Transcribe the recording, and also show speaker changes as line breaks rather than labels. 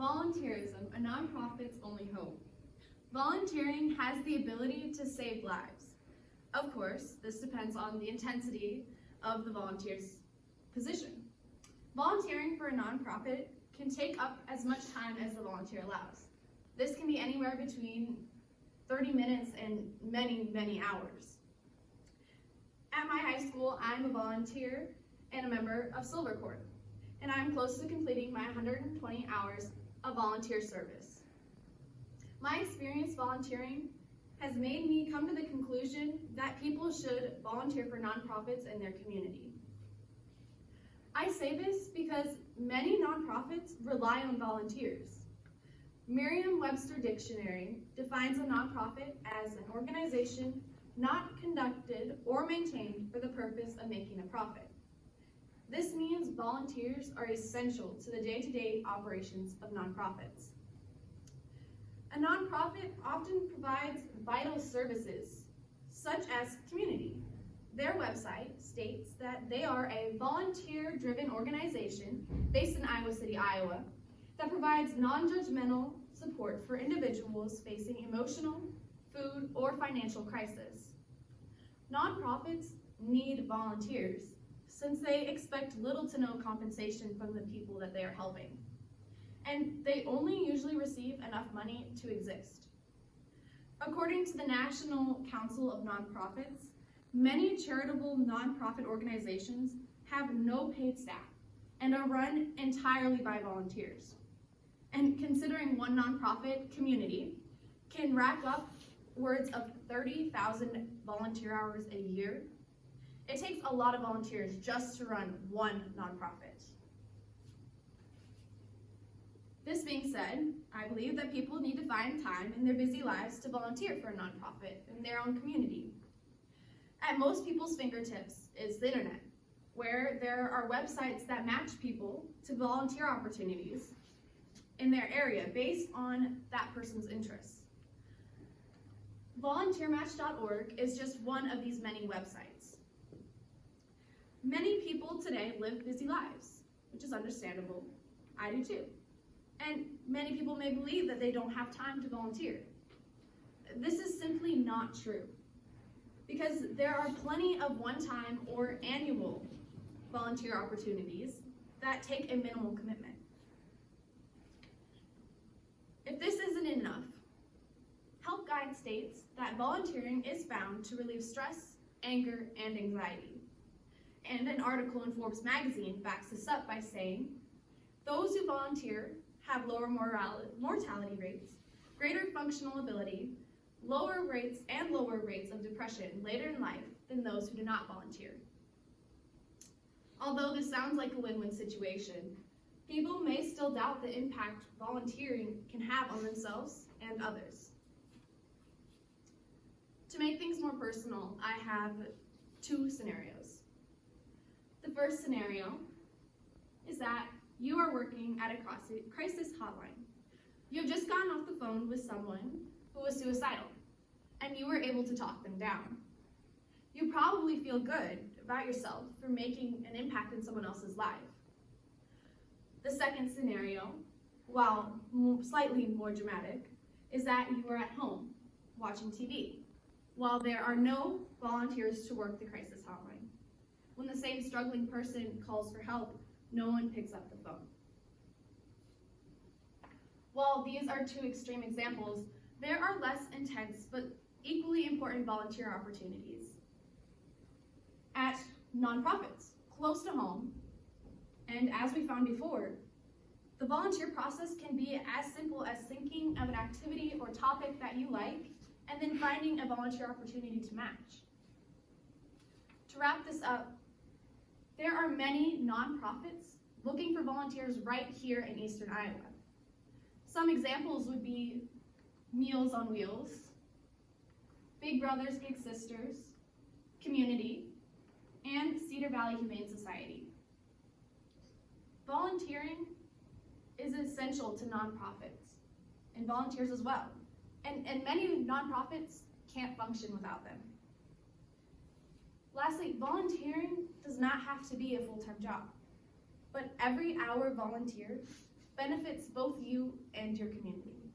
Volunteerism, a nonprofit's only hope. Volunteering has the ability to save lives. Of course, this depends on the intensity of the volunteer's position. Volunteering for a nonprofit can take up as much time as the volunteer allows. This can be anywhere between 30 minutes and many, many hours. At my high school, I'm a volunteer and a member of Silver Corps, and I'm close to completing my 120 hours of volunteer service. My experience volunteering has made me come to the conclusion that people should volunteer for nonprofits in their community. I say this because many nonprofits rely on volunteers. Merriam-Webster Dictionary defines a nonprofit as an organization not conducted or maintained for the purpose of making a profit. This means volunteers are essential to the day-to-day operations of nonprofits. A nonprofit often provides vital services, such as community. Their website states that they are a volunteer-driven organization based in Iowa City, Iowa, that provides non-judgmental support for individuals facing emotional, food, or financial crisis. Nonprofits need volunteers since they expect little to no compensation from the people that they are helping. And they only usually receive enough money to exist. According to the National Council of Nonprofits, many charitable nonprofit organizations have no paid staff and are run entirely by volunteers. And considering one nonprofit community can rack up upwards of 30,000 volunteer hours a year, it takes a lot of volunteers just to run one nonprofit. This being said, I believe that people need to find time in their busy lives to volunteer for a nonprofit in their own community. At most people's fingertips is the internet, where there are websites that match people to volunteer opportunities in their area based on that person's interests. VolunteerMatch.org is just one of these many websites. Many people today live busy lives, which is understandable. I do too. And many people may believe that they don't have time to volunteer. This is simply not true, because there are plenty of one-time or annual volunteer opportunities that take a minimal commitment. If this isn't enough, Help Guide states that volunteering is found to relieve stress, anger, and anxiety. And an article in Forbes magazine backs this up by saying, those who volunteer have lower mortality rates, greater functional ability, lower rates of depression later in life than those who do not volunteer. Although this sounds like a win-win situation, people may still doubt the impact volunteering can have on themselves and others. To make things more personal, I have two scenarios. The first scenario is that you are working at a crisis hotline. You have just gotten off the phone with someone who was suicidal, and you were able to talk them down. You probably feel good about yourself for making an impact in someone else's life. The second scenario, while slightly more dramatic, is that you are at home watching TV, while there are no volunteers to work the crisis hotline. When the same struggling person calls for help, no one picks up the phone. While these are two extreme examples, there are less intense but equally important volunteer opportunities at nonprofits close to home. And as we found before, the volunteer process can be as simple as thinking of an activity or topic that you like and then finding a volunteer opportunity to match. To wrap this up, there are many nonprofits looking for volunteers right here in Eastern Iowa. Some examples would be Meals on Wheels, Big Brothers Big Sisters, Community, and Cedar Valley Humane Society. Volunteering is essential to nonprofits and volunteers as well, and many nonprofits can't function without them. Lastly, volunteering does not have to be a full-time job, but every hour volunteered benefits both you and your community.